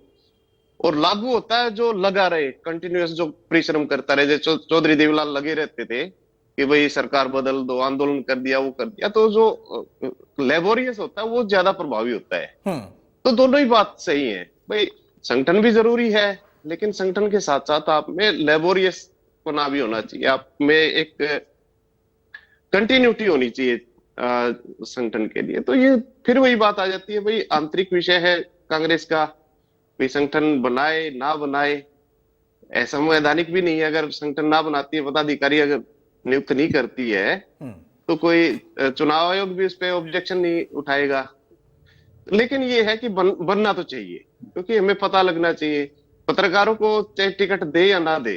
और लागू होता है जो लगा रहे, कंटिन्यूअस जो परिश्रम करता रहे। जैसे चौधरी देवीलाल लगे रहते थे कि भाई सरकार बदल दो, आंदोलन कर दिया, वो कर दिया। तो जो लेबोरियस होता है वो ज्यादा प्रभावी होता है। तो दोनों ही बात सही है। भाई संगठन भी जरूरी है, लेकिन संगठन के साथ साथ आप में लेबोरियस होना भी होना चाहिए। आप में एक कंटिन्यूटी होनी चाहिए संगठन के लिए। तो ये फिर वही बात आ जाती है, भाई आंतरिक विषय है कांग्रेस का, भाई संगठन बनाए ना बनाए, असंवैधानिक भी नहीं है। अगर संगठन ना बनाती है, पदाधिकारी अगर नियुक्त नहीं करती है, तो कोई चुनाव आयोग भी इस पे ऑब्जेक्शन नहीं उठाएगा। लेकिन ये है कि बनना तो चाहिए, क्योंकि हमें पता लगना चाहिए। पत्रकारों को चाहे टिकट दे या ना दे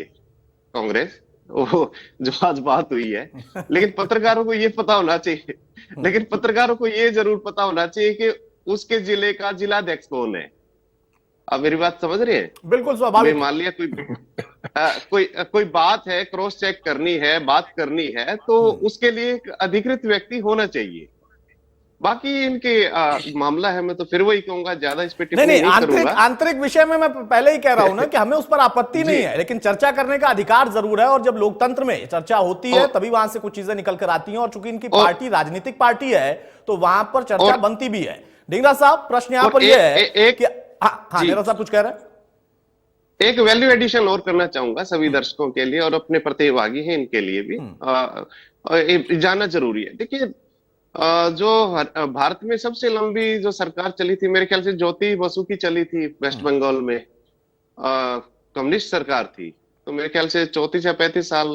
कांग्रेस, वो जो आज बात हुई है, लेकिन पत्रकारों को ये पता होना चाहिए, लेकिन पत्रकारों को ये जरूर पता होना चाहिए कि उसके जिले का जिलाध्यक्ष कौन है। आप मेरी बात समझ रहे हैं? बिल्कुल स्वाभाविक। मान लिया कोई बात है, क्रॉस चेक करनी है, बात करनी है, तो उसके लिए एक अधिकृत व्यक्ति होना चाहिए। बाकी इनके मामला है, मैं तो फिर वही कहूंगा, ज्यादा इस पे टिप्पणी नहीं करूंगा। आंतरिक विषय में मैं पहले ही कह रहा हूं ना कि हमें उस पर आपत्ति नहीं है, लेकिन चर्चा करने का अधिकार जरूर है। और जब लोकतंत्र में चर्चा होती है तभी वहां से कुछ चीजें निकल कर आती हैं। और चूंकि इनकी पार्टी राजनीतिक पार्टी है, तो वहां पर चर्चा बनती भी है। ढींगरा साहब, प्रश्न यहां पर यह है कि हाँ, ढींगरा साहब कुछ कह रहे हैं। एक वैल्यू एडिशन और करना चाहूंगा सभी दर्शकों के लिए और अपने प्रतिभागी हैं इनके लिए भी जानना जरूरी है। देखिए, जो भारत में सबसे लंबी जो सरकार चली थी, मेरे ख्याल से ज्योति बसु की चली थी वेस्ट बंगाल में, कम्युनिस्ट सरकार थी। तो मेरे ख्याल से 34 या 35 साल,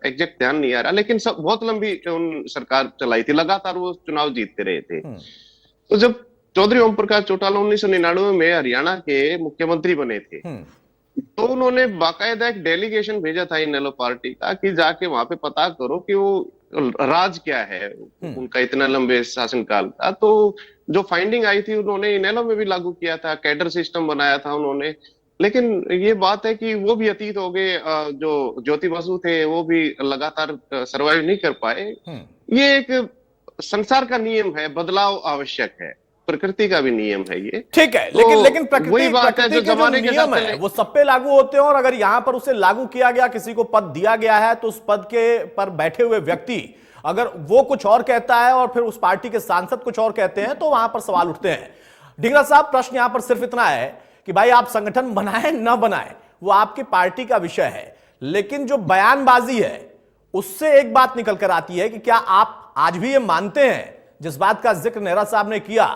एग्जैक्ट ध्यान नहीं आ रहा, लेकिन सब बहुत लंबी उन सरकार चलाई थी, लगातार वो चुनाव जीतते रहे थे। तो जब चौधरी ओम प्रकाश चौटाला 1999 में हरियाणा के मुख्यमंत्री बने थे, तो उन्होंने बाकायदा एक डेलीगेशन भेजा था इनेलो पार्टी का कि जाके वहां पे पता करो कि वो राज क्या है उनका इतना लंबे शासनकाल का। तो जो फाइंडिंग आई थी उन्होंने इनेलो में भी लागू किया था, कैडर सिस्टम बनाया था उन्होंने। लेकिन ये बात है कि वो भी अतीत हो गए। जो ज्योति बसु थे वो भी लगातार सर्वाइव नहीं कर पाए। ये एक संसार का नियम है, बदलाव आवश्यक है, प्रकृति का भी नियम है ये। ठीक है, लेकिन प्रकृति के जो नियम है वो सब पे लागू होते हैं। और अगर यहां पर उसे लागू किया गया, किसी को पद दिया गया है, तो उस पद के पर बैठे हुए व्यक्ति अगर वो कुछ और कहता है और फिर उस पार्टी के सांसद कुछ और कहते हैं, तो वहां पर सवाल उठते हैं। ढींगरा साहब, प्रश्न यहां पर सिर्फ इतना है कि भाई आप संगठन बनाए ना बनाए, वो आपकी पार्टी का विषय है, लेकिन जो बयानबाजी है उससे एक बात निकल कर आती है कि क्या आप आज भी ये मानते हैं, जिस बात का जिक्र नेहरा साहब ने किया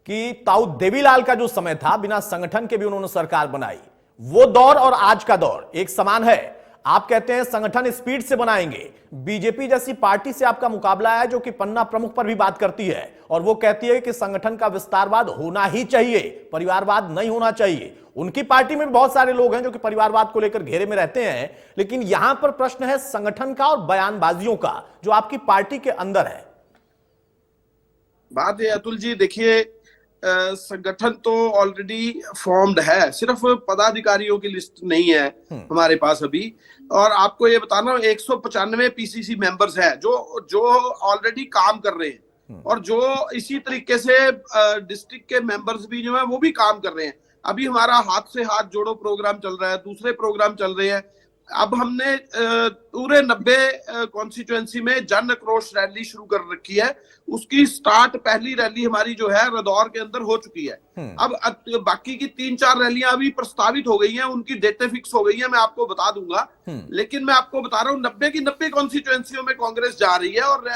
कि ताऊ देवीलाल का जो समय था, बिना संगठन के भी उन्होंने सरकार बनाई, वो दौर और आज का दौर एक समान है। आप कहते हैं संगठन स्पीड से बनाएंगे। बीजेपी जैसी पार्टी से आपका मुकाबला है, जो कि पन्ना प्रमुख पर भी बात करती है और वो कहती है कि संगठन का विस्तारवाद होना ही चाहिए, परिवारवाद नहीं होना चाहिए। उनकी पार्टी में भी बहुत सारे लोग हैं जो कि परिवारवाद को लेकर घेरे में रहते हैं। लेकिन यहां पर प्रश्न है संगठन का और बयानबाजियों का, जो आपकी पार्टी के अंदर है। बात है अतुल जी, देखिए संगठन तो ऑलरेडी फॉर्म्ड है, सिर्फ पदाधिकारियों की लिस्ट नहीं है हमारे पास अभी। और आपको ये बताना, 195 पीसीसी मेंबर्स हैं जो ऑलरेडी काम कर रहे हैं, और जो इसी तरीके से डिस्ट्रिक्ट के मेंबर्स भी जो है वो भी काम कर रहे हैं। अभी हमारा हाथ से हाथ जोड़ो प्रोग्राम चल रहा है, दूसरे प्रोग्राम चल रहे हैं। अब हमने पूरे 90 कॉन्स्टिट्यूएंसी में जन आक्रोश रैली शुरू कर रखी है। उसकी स्टार्ट, पहली रैली हमारी जो है रदौर के अंदर हो चुकी है। अब बाकी की 3-4 रैलियां अभी प्रस्तावित हो गई हैं, उनकी डेटें फिक्स हो गई हैं, मैं आपको बता दूंगा। लेकिन मैं आपको बता रहा हूँ 90 की 90 कॉन्स्टिट्यूएंसियों में कांग्रेस जा रही है और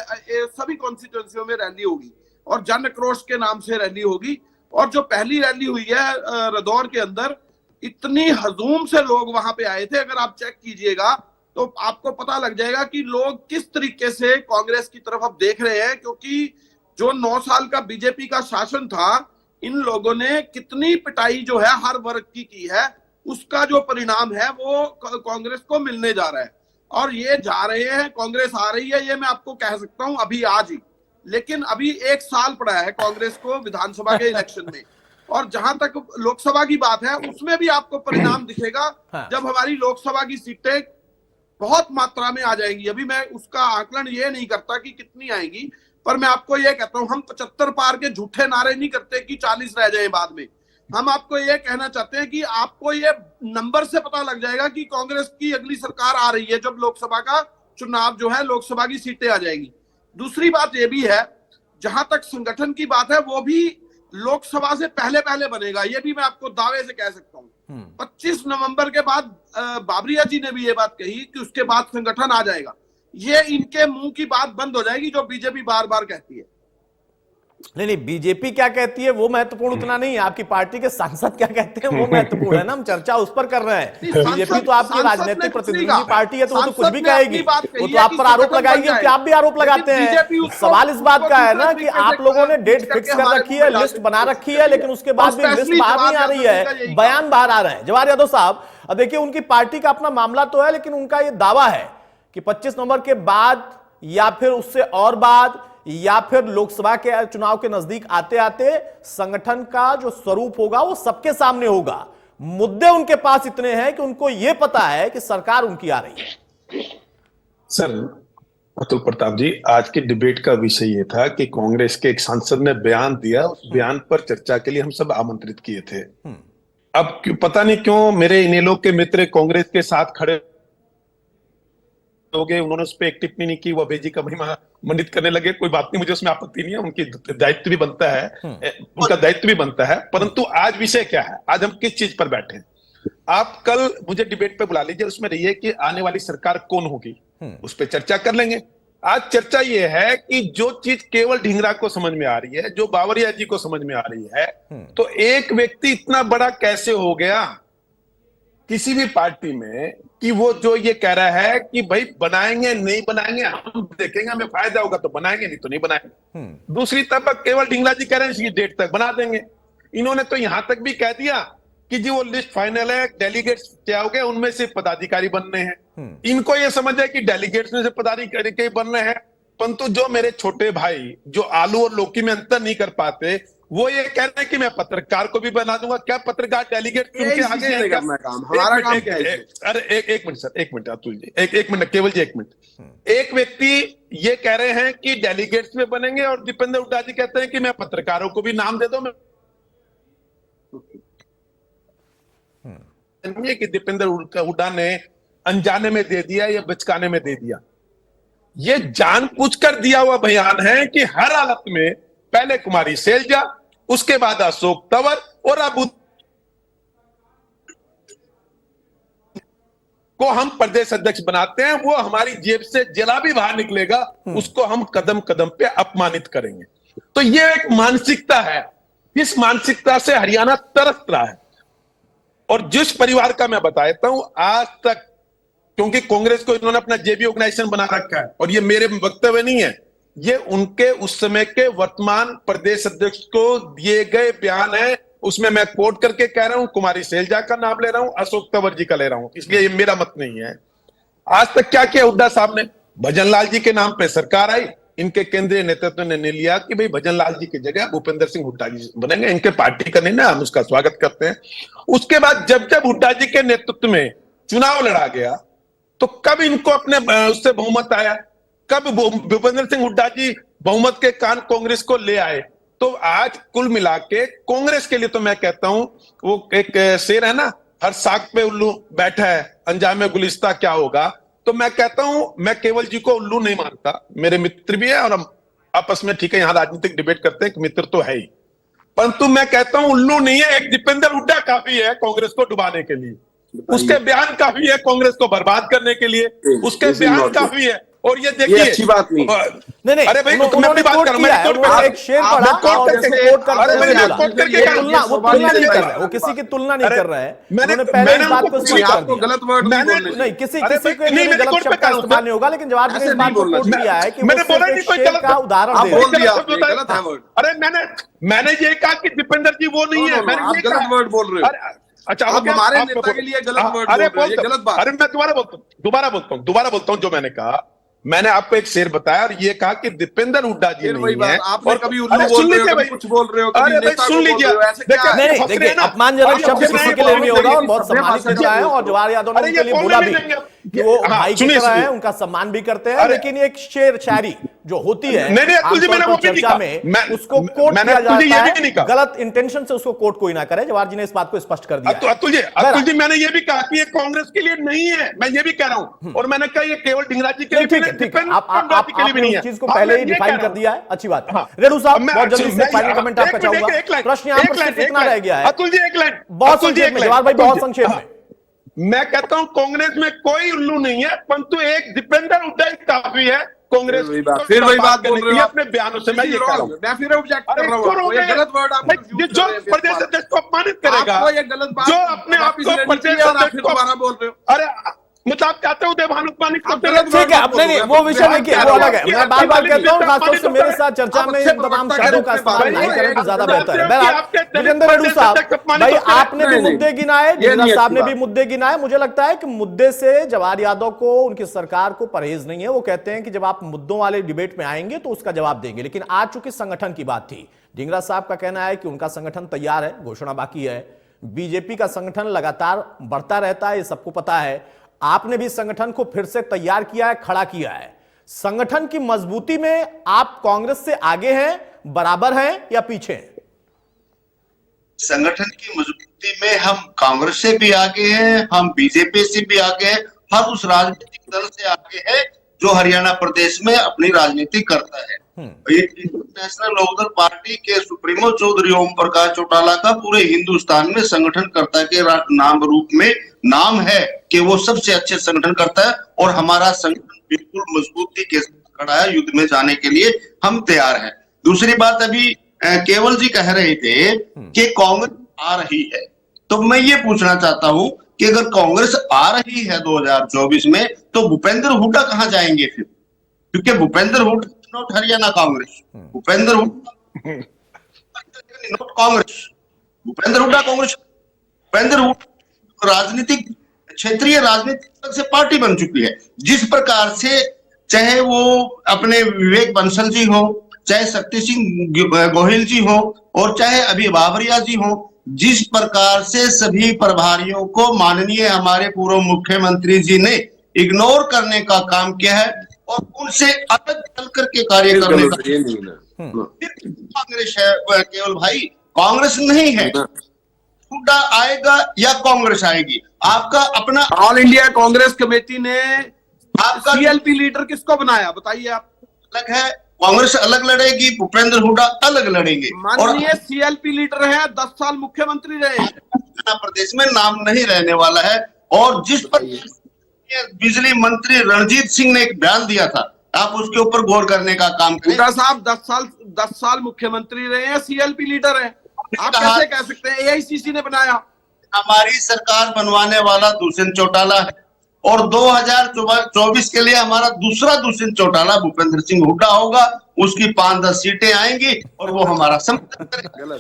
सभी कॉन्स्टिट्यूएंसियों में रैली होगी और जन आक्रोश के नाम से रैली होगी। और जो पहली रैली हुई है रदौर के अंदर, इतनी हजूम से लोग वहां पे आए थे, अगर आप चेक कीजिएगा तो आपको पता लग जाएगा कि लोग किस तरीके से कांग्रेस की तरफ अब देख रहे हैं। क्योंकि जो 9 साल का बीजेपी का शासन था, इन लोगों ने कितनी पिटाई जो है हर वर्ग की है, उसका जो परिणाम है वो कांग्रेस को मिलने जा रहा है। और ये जा रहे हैं, कांग्रेस आ रही है, ये मैं आपको कह सकता हूं अभी आज ही। लेकिन अभी 1 साल पड़ा है कांग्रेस को विधानसभा के इलेक्शन में, और जहां तक लोकसभा की बात है उसमें भी आपको परिणाम दिखेगा जब हमारी लोकसभा की सीटें बहुत मात्रा में आ जाएंगी। अभी मैं उसका आकलन ये नहीं करता कि कितनी आएंगी, पर मैं आपको ये कहता हूं हम 75 पार के झूठे नारे नहीं करते कि 40 रह जाए बाद में। हम आपको ये कहना चाहते हैं कि आपको ये नंबर से पता लग जाएगा कि कांग्रेस की अगली सरकार आ रही है जब लोकसभा का चुनाव जो है, लोकसभा की सीटें आ जाएंगी। दूसरी बात ये भी है, जहां तक संगठन की बात है वो भी लोकसभा से पहले पहले बनेगा, ये भी मैं आपको दावे से कह सकता हूं। 25 नवंबर के बाद बाबरिया जी ने भी ये बात कही कि उसके बाद संगठन आ जाएगा। ये इनके मुंह की बात बंद हो जाएगी जो बीजेपी बार बार कहती है। नहीं, बीजेपी क्या कहती है वो महत्वपूर्ण उतना नहीं है, आपकी पार्टी के सांसद क्या कहते हैं वो महत्वपूर्ण है ना। हम चर्चा उस पर कर रहे हैं। बीजेपी तो आपकी राजनीतिक प्रतिनिधि पार्टी है, तो वो तो कुछ भी कहेगी, वो तो आप पर आरोप लगाएगी कि आप भी आरोप लगाते हैं। सवाल इस बात का है ना कि आप लोगों ने डेट फिक्स कर रखी है, लिस्ट बना रखी है, लेकिन उसके बाद भी लिस्ट बाहर नहीं आ रही है, बयान बाहर आ रहे हैं। जवाहर यादव साहब, अब देखिए उनकी पार्टी का अपना मामला तो है, लेकिन उनका ये दावा है कि 25 नवंबर के बाद या फिर उससे और बाद या फिर लोकसभा के चुनाव के नजदीक आते आते संगठन का जो स्वरूप होगा वो सबके सामने होगा। मुद्दे उनके पास इतने हैं कि उनको यह पता है कि सरकार उनकी आ रही है। सर अतुल प्रताप जी, आज के डिबेट का विषय ये था कि कांग्रेस के एक सांसद ने बयान दिया, उस बयान पर चर्चा के लिए हम सब आमंत्रित किए थे। अब पता नहीं क्यों मेरे इनेलो के मित्र कांग्रेस के साथ खड़े हो गए, उन्होंने उस पर एक टिप्पणी नहीं की, वो भेजी का महिमा मंडित करने लगे। कोई बात नहीं, मुझे उसमें आपत्ति नहीं है, उनकी दायित्व भी बनता है, उनका दायित्व भी बनता है। परंतु आज विषय क्या है, आज हम किस चीज पर बैठे हैं? आप कल मुझे डिबेट पे बुला लीजिए, उसमें रहिए कि आने वाली सरकार कौन होगी, उस पर चर्चा कर लेंगे। आज चर्चा ये है कि जो चीज केवल ढींगरा को समझ में आ रही है, जो बावरिया जी को समझ में आ रही है, तो एक व्यक्ति इतना बड़ा कैसे हो गया किसी भी पार्टी में कि वो जो ये कह रहा है कि भाई बनाएंगे नहीं बनाएंगे हम देखेंगे, हमें फायदा होगा तो बनाएंगे, नहीं तो नहीं बनाएंगे। दूसरी तरफ केवल ढींगरा जी कह रहे हैं इसी डेट तक बना देंगे। इन्होंने तो यहां तक भी कह दिया कि जी वो लिस्ट फाइनल है, डेलीगेट्स क्या हो गए, उनमें से पदाधिकारी बनने हैं। इनको ये समझ है कि डेलीगेट्स में से पदाधिकारी बनने हैं, परंतु जो मेरे छोटे भाई जो आलू और लौकी में अंतर नहीं कर पाते, वो ये कह रहे हैं कि मैं पत्रकार को भी बना दूंगा। क्या पत्रकार डेलीगेट उनके आगे है क्या? हमारा काम क्या है? अरे एक मिनट सर, एक मिनट अतुल जी, एक मिनट, केवल जी एक मिनट। एक व्यक्ति ये कह रहे हैं कि डेलीगेट्स में बनेंगे और दीपेंद्र हुड्डा जी कहते हैं कि मैं पत्रकारों को भी नाम दे दो। मैं कि दीपेंद्र हुड्डा ने अनजाने में दे दिया या बचकाने में दे दिया, ये जानबूझकर दिया हुआ बयान है कि हर हालत में पहले कुमारी सैलजा, उसके बाद अशोक तंवर और अब को हम प्रदेश अध्यक्ष बनाते हैं, वो हमारी जेब से जला भी बाहर निकलेगा, उसको हम कदम कदम पे अपमानित करेंगे। तो ये एक मानसिकता है, इस मानसिकता से हरियाणा तरस रहा है। और जिस परिवार का मैं बताता हूं आज तक, क्योंकि कांग्रेस को इन्होंने अपना जेबी ऑर्गेनाइजेशन बना रखा है, और ये मेरे वक्तव्य नहीं है, ये उनके उस समय के वर्तमान प्रदेश अध्यक्ष को दिए गए बयान है। उसमें मैं कोट करके कह रहा हूं, कुमारी सैलजा का नाम ले रहा हूं, अशोक तंवर जी का ले रहा हूं, इसलिए ये मेरा मत नहीं है। आज तक क्या किया हुड्डा साहब ने? भजनलाल जी के नाम पे सरकार आई, इनके केंद्रीय नेतृत्व ने लिया कि भाई भजनलाल जी की जगह भूपेंद्र सिंह हुड्डा जी बनेंगे, इनके पार्टी का निर्णय, हम उसका स्वागत करते हैं। उसके बाद जब जब हुड्डा जी के नेतृत्व में चुनाव लड़ा गया, तो कब इनको अपने उससे बहुमत आया, कब भूपेंद्र सिंह हुड्डा जी बहुमत के कान कांग्रेस को ले आए। तो आज कुल मिला के कांग्रेस के लिए तो मैं कहता हूं, वो एक शेर है ना, हर साग पे उल्लू बैठा है, अंजाम गुलिस्ता क्या होगा। तो मैं कहता हूं, मैं केवल जी को उल्लू नहीं मानता, मेरे मित्र भी है और हम आपस में ठीक है यहां राजनीतिक डिबेट करते हैं कि मित्र तो है ही, परंतु मैं कहता हूं उल्लू नहीं है। एक दीपेंद्र हुड्डा काफी है कांग्रेस को डुबाने के लिए, उसके बयान काफी है कांग्रेस को बर्बाद करने के लिए, उसके बयान काफी है और ये देखिए, अच्छी बात नहीं। नहीं अरे भाई, मैं उन्होंने अपनी बात कोट कर रहा हूं, किया मैंने है, कोट उन्होंने कर- एक शेर आप पढ़ा कोट और करके- उसको कोट करते अरे हुए मैंने बोला। कोट करके ये कहा। तुलना नहीं कर रहे, वो किसी की तुलना नहीं कर रहे हैं, उन्होंने पहले इस बात को स्पष्ट कर आपको दिया। गलत वर्ड नहीं बोलने नहीं, किसी अरे किसी भाई, के नहीं, लिए मैंने गलत कोट पे शब्द का कहा हूं। इस्तेमाल नहीं होगा, लेकिन जवाब जी ने ऐसे इस बात नहीं को बोलना कोट चाहिए। किया है कि मैंने वो बोला सिर्फ नहीं एक कोई शेर गलत- का उदाहरण आप दे रहे बोल हैं। दिया आपने, गलत है वर्ड। अरे मैंने ये कहा कि दीपेंद्र जी वो नहीं है, मैंने आप ये गलत कहा। वर्ड बोल रहे हो। अरे, अच्छा, आप ओके, हमारे आप नेता बोलो। के लिए गलत वर्ड अरे बोल रहे हो, ये बोलता- गलत बात। अरे मैं दोबारा बोलता हूँ जो मैंने कहा। मैंने आपको एक शेर बताया और ये कहा कि दीपेंद्र हुड्डा जी फिर वही नहीं है। बात, आपने और कभी उल्लू अरे बोल सुन रहे हो, लीजिए कभी भाई, कुछ बोल रहे हो, कभी अरे भाई नेता सुन को बोल लीजिए, रहे हो, ऐसे क्या देखिए, है? नहीं, हंस रहे देखिए, हैं ना? अपमानजनक आप शब्द हंस रहे किसी हैं, के लिए नहीं होगा और बोलने बहुत की सभ्य सम्मानित भाषा नेता है बोलते और हो। जवाहर यादव ने अरे उनके ये लिए बोलने बोला नहीं भी देंगे आप। कि वो हाँ, भाई की सुनिए, तरह है, सुनिए। उनका सम्मान भी करते हैं, अरे- लेकिन एक शेर शायरी जो होती है नहीं, अतुल जी, आमतौर मैंने पर वो भी नहीं चर्चा कहा। में उसको कोट मैंने किया अतुल जी ये जाता भी नहीं है, कहा। गलत इंटेंशन से उसको कोट कोई ना करे। जवाहर जी ने इस बात को स्पष्ट कर दिया है। अतुल जी, मैंने ये भी कहा कि ये कांग्रेस के लिए नहीं है, मैं ये भी कह रहा हूं। और मैंने कहा ये केवल ढींगरा जी के लिए भी ठीक नहीं, है, ठीक है, दीपेंद्र आप जी के लिए भी नहीं आपने है। उस चीज को हाँ, पहले मैं ही ये डिफाइन कह कर रहा दिया है, अच्छी बात है। हाँ। रेणु साहब, मैं- बहुत जल्दी से मैं- फाइनल कमेंट आपका एक मिनट, चाहूंगा। एक लाइन, प्रश्न यहाँ एक पर लाइन, सिर्फ एक इतना लाइन। रह गया है, अतुल जी, एक लाइन, बहुत अतुल जी, संक्षेप एक में, लाइन, जवाहर भाई, अतुल बहुत जी, संक्षेप हाँ। में। मैं कहता हूं कांग्रेस में कोई उल्लू नहीं है, परंतु एक दीपेंद्र हुड्डा ही काफी है कांग्रेस फिर वही बात बोल रहे हो आप। अपने बयानों से। मैं ये कह रहा हूं, मैं फिर ऑब्जेक्ट कर रहा हूँ अरे आपको, ये गलत वर्ड आप यूज कर जो रहे हैं फिर प्रदेश दोबारा। अध्यक्ष को अपमानित करेगा, आपको ये गलत बात जो अपने आप वापस को लेनी प्रदेश चाहिए और आप अध्यक्ष फिर को दोबारा बोल रहे हो। अरे मतलब आप चाहते हो देवानुत्पानित आप करते गलत रहे? ठीक है, अब नहीं, वो विषय देखिए, वो अलग है। मैं बार बार कहता हूँ, खासतौर से मेरे साथ चर्चा में इन तमाम शब्दों का इस्तेमाल नहीं करें तो ज्यादा बेहतर है। बहरहाल विजेंद्र रेड्डी साहब, भाई आपने भी मुद्दे गिनाए, ढींगरा साहब ने भी मुद्दे गिनाए। मुझे लगता है कि मुद्दे से जवाहर यादव को, उनकी सरकार को परहेज नहीं है। वो कहते हैं कि जब आप मुद्दों वाले डिबेट में आएंगे तो उसका जवाब देंगे, लेकिन आज चूंकि संगठन की बात थी, ढींगरा साहब का कहना है कि उनका संगठन तैयार है, घोषणा बाकी है। बीजेपी का संगठन लगातार बढ़ता रहता है, ये सबको पता है। आपने भी संगठन को फिर से तैयार किया है, खड़ा किया है। संगठन की मजबूती में आप कांग्रेस से आगे हैं, बराबर हैं या पीछे हैं? संगठन की मजबूती में हम कांग्रेस से भी आगे हैं, हम बीजेपी से भी आगे हैं, हर उस राजनीतिक दल से आगे है जो हरियाणा प्रदेश में अपनी राजनीति करता है। नेशनल लोकदल पार्टी के सुप्रीमो चौधरी ओम प्रकाश चौटाला का पूरे हिंदुस्तान में संगठनकर्ता के नाम रूप में नाम है कि वो सबसे अच्छे संगठन करता है और हमारा संगठन बिल्कुल मजबूती के साथ खड़ा है। युद्ध में जाने के लिए हम तैयार हैं। दूसरी बात, अभी केवल जी कह रहे थे कि कांग्रेस आ रही है, तो मैं ये पूछना चाहता हूं कि अगर कांग्रेस आ रही है 2024 में, तो भूपेंद्र हुड्डा कहां जाएंगे फिर? क्योंकि भूपेंद्र हुड्डा नॉट हरियाणा कांग्रेस, भूपेंद्र हुड्डा नॉट कांग्रेस, भूपेंद्र हुड्डा कांग्रेस, भूपेंद्र हुड्डा राजनीतिक क्षेत्रीय राजनीतिक से पार्टी बन चुकी है। जिस प्रकार से चाहे वो अपने विवेक बंसल जी हो, चाहे शक्ति सिंह गोहिल जी हो और चाहे अभी बाबरिया जी हो, जिस प्रकार से सभी प्रभारियों को माननीय हमारे पूर्व मुख्यमंत्री जी ने इग्नोर करने का काम किया है और उनसे अलग चल करके कार्य करने का कांग्रेस है। केवल भाई कांग्रेस नहीं है, हुड्डा आएगा या कांग्रेस आएगी? आपका अपना ऑल इंडिया कांग्रेस कमेटी ने आपका सीएलपी लीडर किसको बनाया, बताइए आप। अलग है, कांग्रेस अलग लड़ेगी, भूपेंद्र हुड्डा अलग लड़ेंगे। और माननीय सीएलपी लीडर है, 10 साल मुख्यमंत्री रहे। प्रदेश में नाम नहीं रहने वाला है। और जिस पर बिजली मंत्री रणजीत सिंह ने एक बयान दिया था, आप उसके ऊपर गौर करने का काम करें। हुड्डा साहब 10 साल मुख्यमंत्री रहे हैं, सीएलपी लीडर है, आप कैसे कह सकते हैं? एआईसीसी ने बनाया। हमारी सरकार बनवाने वाला दुष्यंत चौटाला है और 2024 के लिए हमारा दूसरा दुष्यंत चौटाला भूपेंद्र सिंह हुड्डा होगा। उसकी 5-10 सीटें आएंगी और वो हमारा समर्थन करेगा।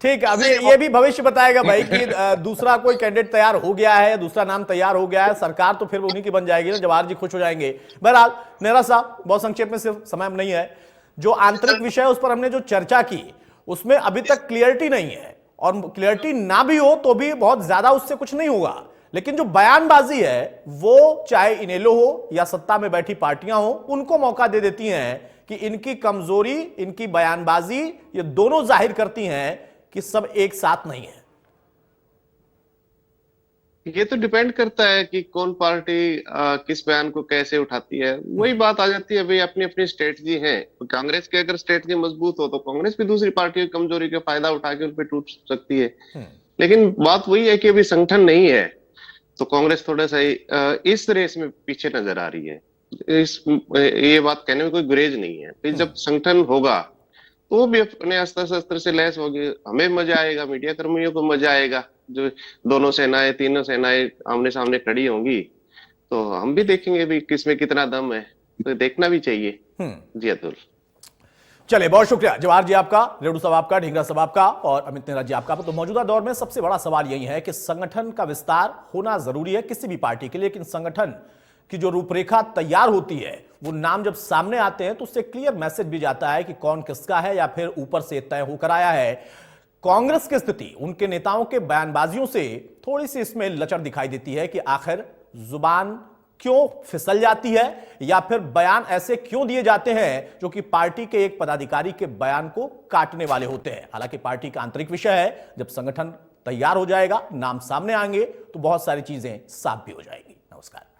ठीक, अभी ये भी भविष्य बताएगा भाई कि दूसरा कोई कैंडिडेट तैयार हो गया है, दूसरा नाम तैयार हो गया है, सरकार तो फिर उन्हीं की बन जाएगी ना, जवाहर जी खुश हो जाएंगे। बहरहाल नेहरा साहब, बहुत संक्षेप में, सिर्फ समय नहीं है, जो आंतरिक विषय उस पर हमने जो चर्चा की उसमें अभी तक क्लियरिटी नहीं है, और क्लियरिटी ना भी हो तो भी बहुत ज्यादा उससे कुछ नहीं होगा। लेकिन जो बयानबाजी है वो चाहे इनेलो हो या सत्ता में बैठी पार्टियां हो, उनको मौका दे देती हैं कि इनकी कमजोरी, इनकी बयानबाजी ये दोनों जाहिर करती हैं कि सब एक साथ नहीं है। ये तो डिपेंड करता है कि कौन पार्टी किस बयान को कैसे उठाती है। वही बात आ जाती है, भाई अपनी अपनी स्ट्रेटजी है। तो कांग्रेस की अगर स्ट्रेटजी मजबूत हो तो कांग्रेस भी दूसरी पार्टियों की कमजोरी का फायदा उठा के उन पर टूट सकती है। लेकिन बात वही है कि अभी संगठन नहीं है। तो कांग्रेस थोड़ा सा इस रेस में पीछे नजर आ रही है। ये बात कहने में कोई गुरेज नहीं है। फिर जब संगठन होगा तो वो भी अपने अस्त्र शस्त्र से लैस होगी, हमें मजा आएगा, मीडिया कर्मियों को मजा आएगा। जो दोनों सेनाएं, तीनों सेनाएं आमने सामने खड़ी होंगी तो हम भी देखेंगे भी किसमें कितना दम है, तो देखना भी चाहिए। जी अतुल। चलिए, बहुत शुक्रिया जवाहर जी आपका, रेणु साहब आपका, ढींगरा साहब आपका और अमित नेहरा जी आपका। तो मौजूदा दौर में सबसे बड़ा सवाल यही है कि संगठन का विस्तार होना जरूरी है किसी भी पार्टी के लिए, लेकिन संगठन की जो रूपरेखा तैयार होती है, वो नाम जब सामने आते हैं तो उससे क्लियर मैसेज भी जाता है कि कौन किसका है या फिर ऊपर से तय होकर आया है। कांग्रेस की स्थिति उनके नेताओं के बयानबाजियों से थोड़ी सी इसमें लचर दिखाई देती है कि आखिर जुबान क्यों फिसल जाती है या फिर बयान ऐसे क्यों दिए जाते हैं जो कि पार्टी के एक पदाधिकारी के बयान को काटने वाले होते हैं। हालांकि पार्टी का आंतरिक विषय है, जब संगठन तैयार हो जाएगा, नाम सामने आएंगे तो बहुत सारी चीजें साफ भी हो जाएंगी। नमस्कार।